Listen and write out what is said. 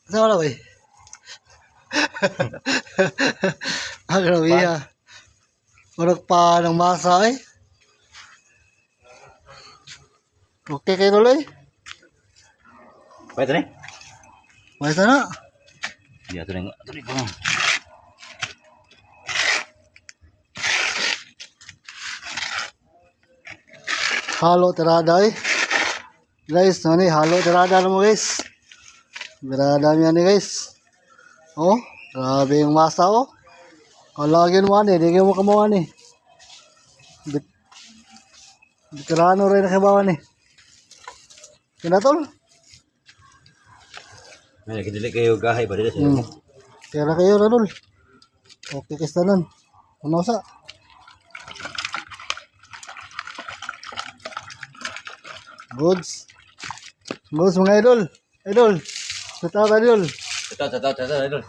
Saan wala ba eh? Ah, grabe ah. Walang pa ng masa eh. Okay kayo tuloy? Pwede rin? Mayos na na. Iya, ito rin ko. Halo tirada eh. Guys, ano eh, halo tirada na mo guys. Birada niya ni guys. Oh, grabe yung masa oh. Kalagin mo ani, di kayo mo kamawan eh. Bitirano rin na kabawan eh. Kinatol? May nagkidili kayo gahay ba dito siya? Kaya kayo Ranul. Okay kistanan. Ano sa? Goods. Goods mga idol. Idol. Sa idol. Ito, idol.